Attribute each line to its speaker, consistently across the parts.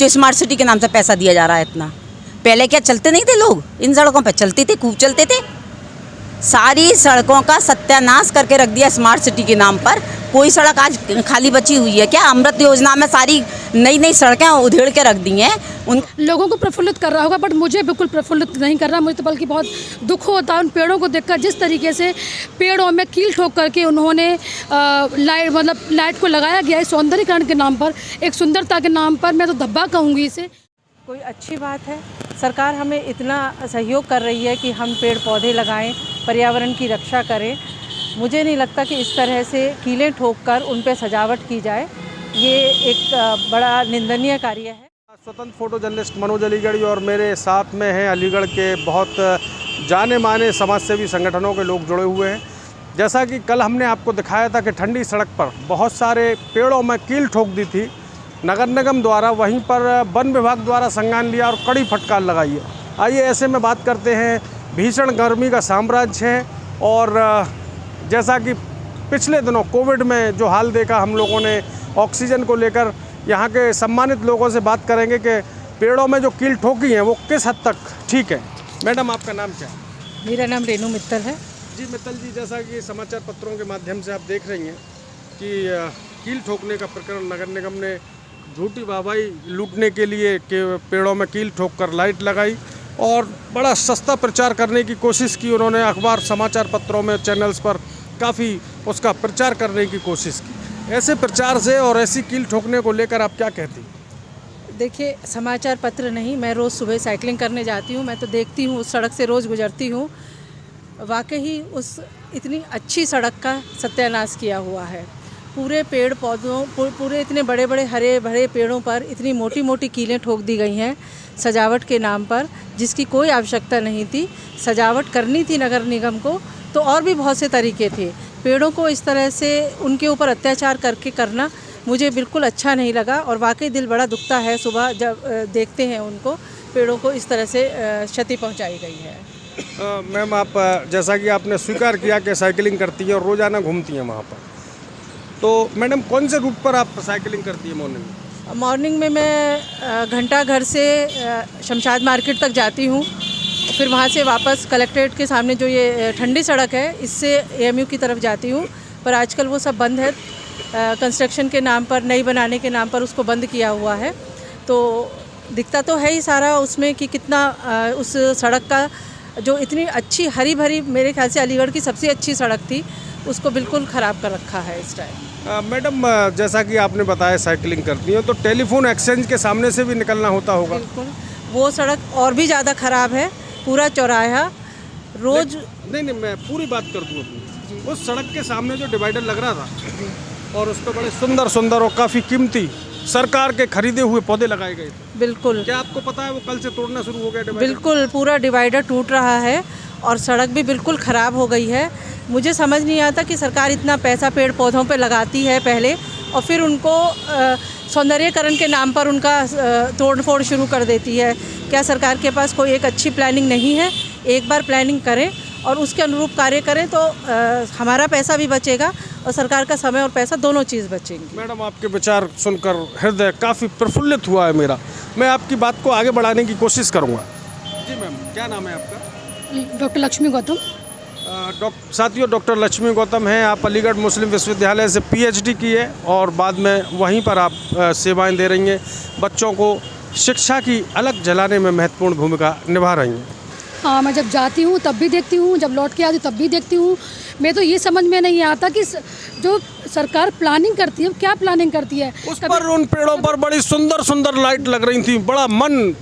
Speaker 1: जो smart city के नाम से पैसा दिया जा रहा है इतना। पहले क्या चलते नहीं थे लोग, इन सड़कों पे चलते थे, खूब चलते थे। सारी सड़कों का सत्यानाश करके रख दिया स्मार्ट सिटी के नाम पर। कोई सड़क आज खाली बची हुई है क्या? अमृत योजना में सारी नई नई सड़कें उधेड़ के रख दी हैं। उन
Speaker 2: लोगों को प्रफुल्लित कर रहा होगा, बट मुझे बिल्कुल प्रफुल्लित नहीं कर रहा। मुझे तो बल्कि बहुत दुख होता है उन पेड़ों को देखकर, जिस तरीके से पेड़ों में कील ठोक करके उन्होंने लाइट को लगाया गया है सौंदर्यीकरण के नाम पर, एक सुंदरता के नाम पर। मैं तो धब्बा कहूँगी इसे।
Speaker 3: कोई अच्छी बात है, सरकार हमें इतना सहयोग कर रही है कि हम पेड़ पौधे लगाएं, पर्यावरण की रक्षा करें। मुझे नहीं लगता कि इस तरह से कीलें ठोककर उन पे सजावट की जाए, ये एक बड़ा निंदनीय कार्य है।
Speaker 4: स्वतंत्र फोटो जर्नलिस्ट मनोज अलीगढ़ी और मेरे साथ में हैं अलीगढ़ के बहुत जाने माने समाजसेवी संगठनों के लोग जुड़े हुए हैं। जैसा कि कल हमने आपको दिखाया था कि ठंडी सड़क पर बहुत सारे पेड़ों में कील ठोक दी थी नगर निगम द्वारा, वहीं पर वन विभाग द्वारा संज्ञान लिया और कड़ी फटकार लगाई है। आइए ऐसे में बात करते हैं। भीषण गर्मी का साम्राज्य है और जैसा कि पिछले दिनों कोविड में जो हाल देखा हम लोगों ने ऑक्सीजन को लेकर, यहाँ के सम्मानित लोगों से बात करेंगे कि पेड़ों में जो कील ठोकी हैं वो किस हद तक ठीक है। मैडम आपका नाम क्या है?
Speaker 3: मेरा नाम रेनू मित्तल है।
Speaker 4: जी मित्तल जी, जैसा कि समाचार पत्रों के माध्यम से आप देख रही हैं कि कील ठोकने का प्रकरण नगर निगम ने झूठी वाहवाही लूटने के लिए कि पेड़ों में कील ठोककर लाइट लगाई और बड़ा सस्ता प्रचार करने की कोशिश की। उन्होंने अखबार समाचार पत्रों में चैनल्स पर काफ़ी उसका प्रचार करने की कोशिश की। ऐसे प्रचार से और ऐसी कील ठोकने को लेकर आप क्या कहती?
Speaker 3: देखिए, समाचार पत्र नहीं, मैं रोज़ सुबह साइकिलिंग करने जाती हूँ, मैं तो देखती हूँ, उस सड़क से रोज़ गुजरती हूँ। वाकई उस इतनी अच्छी सड़क का सत्यानाश किया हुआ है। पूरे पेड़ पौधों, पूरे इतने बड़े बड़े हरे भरे पेड़ों पर इतनी मोटी मोटी कीलें ठोक दी गई हैं सजावट के नाम पर, जिसकी कोई आवश्यकता नहीं थी। सजावट करनी थी नगर निगम को तो और भी बहुत से तरीके थे। पेड़ों को इस तरह से उनके ऊपर अत्याचार करके करना मुझे बिल्कुल अच्छा नहीं लगा और वाकई दिल बड़ा दुखता है सुबह जब देखते हैं उनको, पेड़ों को इस तरह से क्षति पहुंचाई गई है।
Speaker 4: मैम, आप जैसा कि आपने स्वीकार किया कि साइकिलिंग करती है और रोज़ाना घूमती हैं वहाँ पर, तो मैडम कौन से रूट पर आप साइकिलिंग करती है मॉर्निंग में?
Speaker 3: मॉर्निंग में मैं घंटा घर से शमशाद मार्केट तक जाती हूँ, फिर वहाँ से वापस कलेक्ट्रेट के सामने जो ये ठंडी सड़क है इससे एएमयू की तरफ जाती हूँ। पर आजकल वो सब बंद है, कंस्ट्रक्शन के नाम पर, नई बनाने के नाम पर उसको बंद किया हुआ है। तो दिखता तो है ही सारा उसमें कि कितना उस सड़क का जो इतनी अच्छी हरी भरी, मेरे ख्याल से अलीगढ़ की सबसे अच्छी सड़क थी, उसको बिल्कुल ख़राब कर रखा है इस टाइम।
Speaker 4: मैडम, जैसा कि आपने बताया साइकिलिंग करती हैं तो टेलीफोन एक्सचेंज के सामने से भी निकलना होता होगा?
Speaker 3: बिल्कुल, वो सड़क और भी ज़्यादा ख़राब है। पूरा चौराहा रोज़
Speaker 4: नहीं, मैं पूरी बात कर दूँ अपनी। उस सड़क के सामने जो डिवाइडर लग रहा था और उस पर बड़े सुंदर सुंदर और काफ़ी कीमती सरकार के खरीदे हुए पौधे लगाए गए थे।
Speaker 3: बिल्कुल,
Speaker 4: क्या आपको पता है वो कल से तोड़ना शुरू हो गया डिवाइडर?
Speaker 3: बिल्कुल, पूरा डिवाइडर टूट रहा है और सड़क भी बिल्कुल ख़राब हो गई है। मुझे समझ नहीं आता कि सरकार इतना पैसा पेड़ पौधों पे लगाती है पहले और फिर उनको सौंदर्यीकरण के नाम पर उनका तोड़ फोड़ शुरू कर देती है। क्या सरकार के पास कोई एक अच्छी प्लानिंग नहीं है? एक बार प्लानिंग करें और उसके अनुरूप कार्य करें तो हमारा पैसा भी बचेगा और सरकार का समय और पैसा दोनों चीज़ बचेंगी।
Speaker 4: मैडम, आपके विचार सुनकर हृदय काफ़ी प्रफुल्लित हुआ है मेरा। मैं आपकी बात को आगे बढ़ाने की कोशिश करूँगा। जी मैम, क्या नाम है आपका?
Speaker 2: डॉक्टर लक्ष्मी गौतम।
Speaker 4: साथियों, डॉक्टर लक्ष्मी गौतम हैं। आप अलीगढ़ मुस्लिम विश्वविद्यालय से पीएचडी की है और बाद में वहीं पर आप सेवाएं दे रही हैं। बच्चों को शिक्षा की अलग जलाने में महत्वपूर्ण भूमिका निभा रही हैं।
Speaker 2: हाँ, मैं जब जाती हूँ तब भी देखती हूँ, जब लौट के आती हूँ तब भी देखती हूँ। मैं तो ये समझ में नहीं आता कि जो सरकार प्लानिंग करती है क्या प्लानिंग करती है।
Speaker 4: उस पर उन पेड़ों पर बड़ी सुंदर सुंदर लाइट लग रही थी, बड़ा मन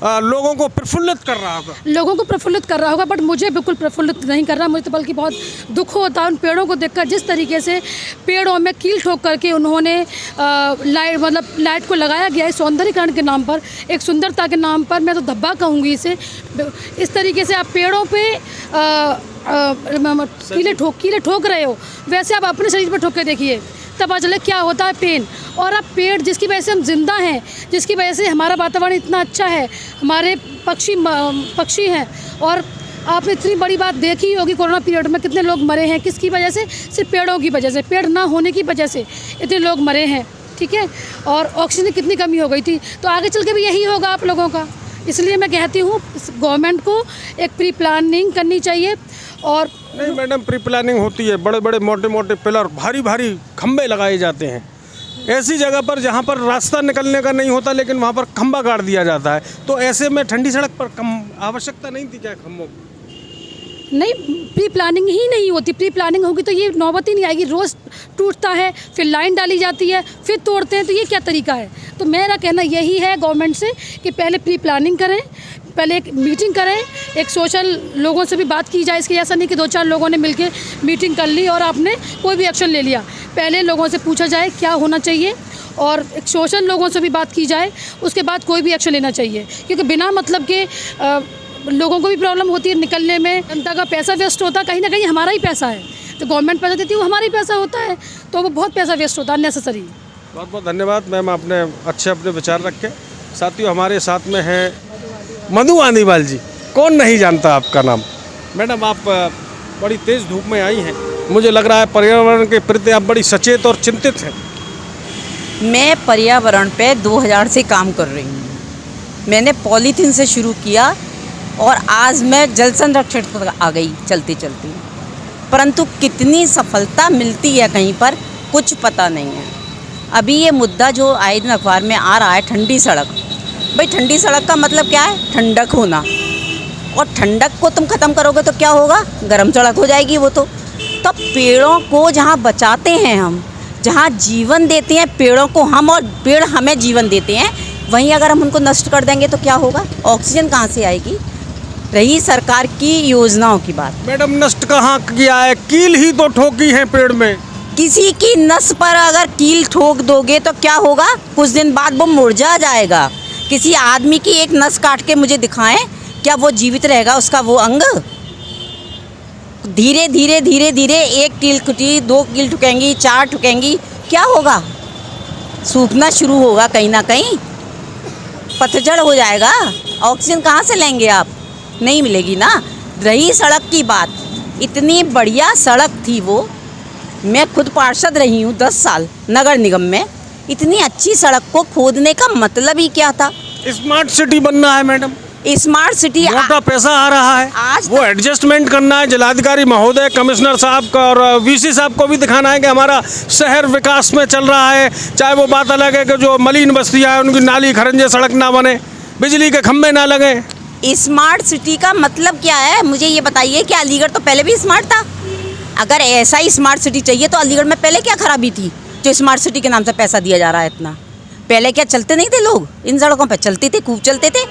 Speaker 4: लोगों को प्रफुल्लित कर रहा होगा।
Speaker 2: लोगों को प्रफुल्लित कर रहा होगा, बट मुझे बिल्कुल प्रफुल्लित नहीं कर रहा। मुझे तो बल्कि बहुत दुख होता है उन पेड़ों को देखकर, जिस तरीके से पेड़ों में कील ठोक करके उन्होंने लाइट को लगाया गया है सौंदर्यीकरण के नाम पर, एक सुंदरता के नाम पर। मैं तो धब्बा कहूँगी इसे। इस तरीके से आप पेड़ों पे कीले ठोक रहे हो, वैसे आप अपने शरीर पर ठोक के देखिए, तब पता चले क्या होता है पेन। और अब पेड़ जिसकी वजह से हम जिंदा हैं, जिसकी वजह से हमारा वातावरण इतना अच्छा है, हमारे पक्षी हैं। और आपने इतनी बड़ी बात देखी होगी, कोरोना पीरियड में कितने लोग मरे हैं, किसकी वजह से? सिर्फ पेड़ों की वजह से, पेड़ ना होने की वजह से इतने लोग मरे हैं। ठीक है, और ऑक्सीजन की कितनी कमी हो गई थी, तो आगे चल के भी यही होगा आप लोगों का। इसलिए मैं कहती हूँ गवर्नमेंट को एक प्री प्लानिंग करनी चाहिए। और
Speaker 4: नहीं मैडम, प्री प्लानिंग होती है, बड़े बड़े मोटे मोटे पिलर, भारी भारी खंबे लगाए जाते हैं ऐसी जगह पर जहाँ पर रास्ता निकलने का नहीं होता, लेकिन वहाँ पर खंबा गाड़ दिया जाता है। तो ऐसे में ठंडी सड़क पर कम आवश्यकता नहीं थी क्या खंबों की?
Speaker 2: नहीं, प्री प्लानिंग ही नहीं होती। प्री प्लानिंग होगी तो ये नौबत ही नहीं आएगी। रोज़ टूटता है, फिर लाइन डाली जाती है, फिर तोड़ते हैं, तो ये क्या तरीका है? तो मेरा कहना यही है गवर्नमेंट से कि पहले प्री प्लानिंग करें, पहले एक मीटिंग करें, एक सोशल लोगों से भी बात की जाए। इसके ऐसा नहीं कि 2-4 लोगों ने मिलकर मीटिंग कर ली और आपने कोई भी एक्शन ले लिया। पहले लोगों से पूछा जाए क्या होना चाहिए और एक सोशल लोगों से भी बात की जाए, उसके बाद कोई भी एक्शन लेना चाहिए। क्योंकि बिना मतलब के लोगों को भी प्रॉब्लम होती है निकलने में, जनता का पैसा वेस्ट होता है, कहीं ना कहीं हमारा ही पैसा है। जो गवर्नमेंट पैसा देती है वो हमारा ही पैसा होता है, तो वो बहुत पैसा वेस्ट होता है अननेसेसरी।
Speaker 4: बहुत बहुत धन्यवाद मैम, आपने अच्छे अपने विचार रखे। साथियों, हमारे साथ में हैं मधु आंदीवाल जी। कौन नहीं जानता आपका नाम। मैडम, आप बड़ी तेज़ धूप में आई हैं, मुझे लग रहा है पर्यावरण के प्रति आप बड़ी सचेत और चिंतित हैं।
Speaker 1: मैं पर्यावरण पे 2000 से काम कर रही हूँ। मैंने पॉलीथीन से शुरू किया और आज मैं जल संरक्षण तक आ गई चलती चलती, परंतु कितनी सफलता मिलती है कहीं पर कुछ पता नहीं है। अभी ये मुद्दा जो आए दिन अखबार में आ रहा है, ठंडी सड़क। भाई ठंडी सड़क का मतलब क्या है? ठंडक होना। और ठंडक को तुम ख़त्म करोगे तो क्या होगा? गर्म सड़क हो जाएगी वो तो पेड़ों को जहाँ बचाते हैं हम, जहाँ जीवन देते हैं पेड़ों को हम और पेड़ हमें जीवन देते हैं, वहीं अगर हम उनको नष्ट कर देंगे तो क्या होगा? ऑक्सीजन कहाँ से आएगी? रही सरकार की योजनाओं की बात।
Speaker 4: मैडम, नष्ट कहाँ किया है? कील ही तो ठोकी है पेड़ में।
Speaker 1: किसी की नस पर अगर कील ठोक दोगे तो क्या होगा? कुछ दिन बाद वो मुरझा जाएगा। किसी आदमी की एक नस काट के मुझे दिखाएं, क्या वो जीवित रहेगा उसका वो अंग? धीरे धीरे धीरे धीरे एक कील टूटी, 2 कील ठुकेंगी, 4 ठुकेंगी, क्या होगा? सूखना शुरू होगा कहीं ना कहीं, पतझड़ हो जाएगा। ऑक्सीजन कहाँ से लेंगे आप? नहीं मिलेगी ना। रही सड़क की बात, इतनी बढ़िया सड़क थी वो। मैं खुद पार्षद रही हूँ 10 साल नगर निगम में। इतनी अच्छी सड़क को खोदने का मतलब ही क्या था?
Speaker 4: स्मार्ट सिटी बनना है मैडम,
Speaker 1: स्मार्ट सिटी
Speaker 4: मोटा पैसा आ रहा है,
Speaker 1: आज
Speaker 4: वो एडजस्टमेंट करना है। जिलाधिकारी महोदय, कमिश्नर साहब का और वीसी साहब को भी दिखाना है कि हमारा शहर विकास में चल रहा है। चाहे वो बात अलग है कि जो मलिन बस्तियाँ हैं उनकी नाली खरंजे सड़क ना बने, बिजली के खंभे ना लगे।
Speaker 1: स्मार्ट सिटी का मतलब क्या है? मुझे ये बताइए कि अलीगढ़ तो पहले भी स्मार्ट था। अगर ऐसा ही स्मार्ट सिटी चाहिए तो अलीगढ़ में पहले क्या खराबी थी जो स्मार्ट सिटी के नाम से पैसा दिया जा रहा है इतना? पहले क्या चलते नहीं थे लोग? इन सड़कों पे चलते थे, खूब चलते थे।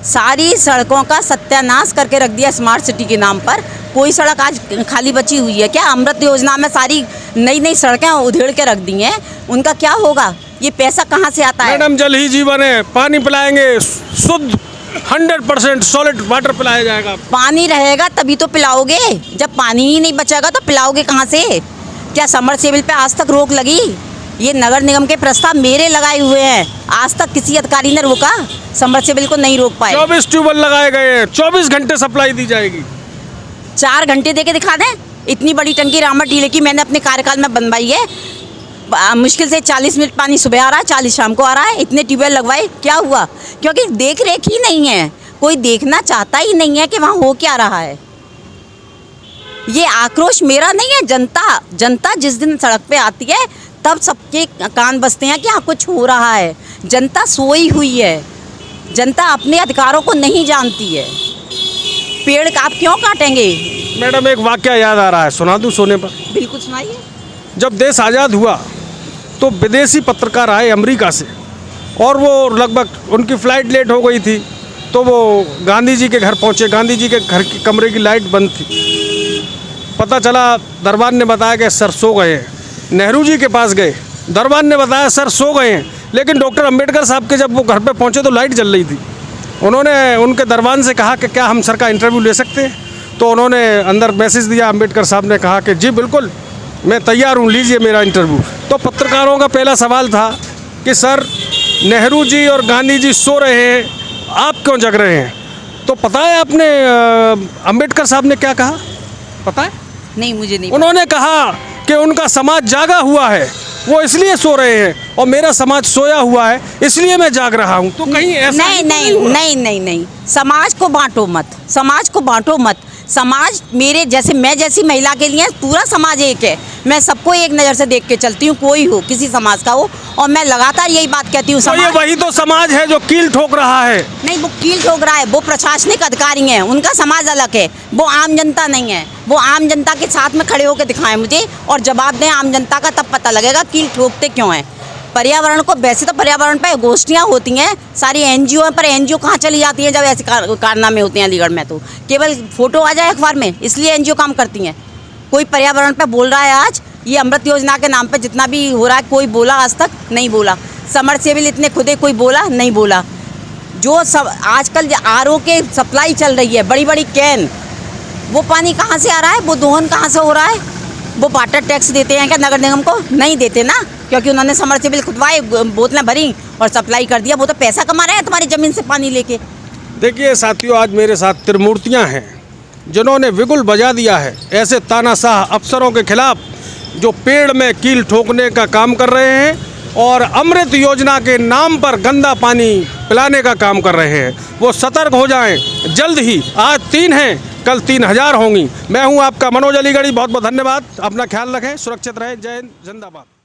Speaker 1: सारी सड़कों का सत्यानाश करके रख दिया स्मार्ट सिटी के नाम पर। कोई सड़क आज खाली बची हुई है क्या? अमृत योजना में सारी नई नई सड़कें उधेड़ के रख दी हैं, उनका क्या होगा? ये पैसा कहाँ से आता है?
Speaker 4: मैडम, जल ही जीवन है, पानी पिलाएंगे शुद्ध 100% सॉलिड वाटर पिलाया जाएगा।
Speaker 1: पानी रहेगा तभी तो पिलाओगे, जब पानी ही नहीं बचेगा तो पिलाओगे कहाँ से? क्या समरसेबल पे आज तक रोक लगी? ये नगर निगम के प्रस्ताव मेरे लगाए हुए हैं, आज तक किसी अधिकारी ने रोका? समरसेबल को नहीं रोक पाए।
Speaker 4: 24 ट्यूबवेल लगाए गए हैं, 24 घंटे सप्लाई दी जाएगी।
Speaker 1: 4 घंटे दे के दिखा दें। इतनी बड़ी टंकी रामा टीले की मैंने अपने कार्यकाल में बनवाई है। मुश्किल से 40 मिनट पानी सुबह आ रहा है, 40 शाम को आ रहा है। इतने ट्यूबवेल लगवाए, क्या हुआ? क्योंकि देख रेख ही नहीं है, कोई देखना चाहता ही नहीं है कि वहाँ हो क्या रहा है। ये आक्रोश मेरा नहीं है, जनता जिस दिन सड़क पे आती है तब सबके कान बजते हैं कि हाँ कुछ हो रहा है। जनता सोई हुई है, जनता अपने अधिकारों को नहीं जानती है। पेड़ का आप क्यों काटेंगे?
Speaker 4: मैडम, एक वाकया याद आ रहा है, सुना दूं सोने पर?
Speaker 1: बिल्कुल सुनाइए।
Speaker 4: जब देश आज़ाद हुआ तो विदेशी पत्रकार आए अमेरिका से, और वो लगभग उनकी फ़्लाइट लेट हो गई थी, तो वो गांधी जी के घर पहुँचे। गांधी जी के घर की कमरे की लाइट बंद थी। पता चला, दरबान ने बताया कि सर सो गए हैं। नेहरू जी के पास गए, दरबान ने बताया सर सो गए हैं, लेकिन डॉक्टर अंबेडकर साहब के जब वो घर पे पहुँचे तो लाइट जल रही थी। उन्होंने उनके दरबान से कहा कि क्या हम सर का इंटरव्यू ले सकते हैं? तो उन्होंने अंदर मैसेज दिया। अंबेडकर साहब ने कहा कि जी बिल्कुल, मैं तैयार हूँ, लीजिए मेरा इंटरव्यू। तो पत्रकारों का पहला सवाल था कि सर, नेहरू जी और गांधी जी सो रहे हैं, आप क्यों जग रहे हैं? तो पता है आपने अंबेडकर साहब ने क्या कहा? पता है?
Speaker 1: नहीं, मुझे नहीं।
Speaker 4: उन्होंने कहा कि उनका समाज जागा हुआ है वो इसलिए सो रहे हैं और मेरा समाज सोया हुआ है इसलिए मैं जाग रहा हूँ। तो कहीं ऐसा
Speaker 1: नहीं
Speaker 4: ही तो
Speaker 1: नहीं
Speaker 4: हो रहा?
Speaker 1: नहीं नहीं नहीं, समाज को बांटो मत, समाज को बांटो मत। समाज मेरे जैसे, मैं जैसी महिला के लिए पूरा समाज एक है। मैं सबको एक नज़र से देख के चलती हूँ, कोई हो, किसी समाज का हो, और मैं लगातार यही बात कहती हूँ।
Speaker 4: तो ये वही तो समाज है जो कील ठोक रहा है।
Speaker 1: नहीं, वो कील ठोक रहा है, वो प्रशासनिक अधिकारी हैं, उनका समाज अलग है, वो आम जनता नहीं है। वो आम जनता के साथ में खड़े होकर दिखाएं मुझे और जवाब दें आम जनता का, तब पता लगेगा कील ठोकते क्यों हैं। पर्यावरण को, वैसे तो पर्यावरण पर गोष्ठियाँ होती हैं सारी एनजीओ पर, एनजीओ कहाँ चली जाती हैं जब ऐसे कारनामे होते हैं अलीगढ़ में? तो केवल फोटो आ जाए अखबार में, इसलिए एनजीओ काम करती हैं। कोई पर्यावरण पर बोल रहा है आज? ये अमृत योजना के नाम पे जितना भी हो रहा है, कोई बोला आज तक? नहीं बोला। समरसेबिल इतने खुदे, कोई बोला? नहीं बोला। जो सब आजकल आरओ के सप्लाई चल रही है, बड़ी बड़ी कैन, वो पानी कहाँ से आ रहा है? वो दोहन कहाँ से हो रहा है? वो वाटर टैक्स देते हैं क्या नगर निगम को? नहीं देते ना, क्योंकि उन्होंने समरसेबिल खुदवाए, बोतलें भरी और सप्लाई कर दिया। वो तो पैसा कमा रहे हैं तुम्हारी ज़मीन से पानी लेके।
Speaker 4: देखिए साथियों, आज मेरे साथ त्रिमूर्तियाँ हैं जिन्होंने बिगुल बजा दिया है ऐसे तानाशाह अफसरों के खिलाफ जो पेड़ में कील ठोकने का काम कर रहे हैं और अमृत योजना के नाम पर गंदा पानी पिलाने का काम कर रहे हैं। वो सतर्क हो जाएं, जल्द ही, आज 3 हैं, कल 3000 होंगी। मैं हूं आपका मनोज अलीगढ़ी, बहुत बहुत धन्यवाद। अपना ख्याल रखें, सुरक्षित रहें। जय हिंद, जिंदाबाद।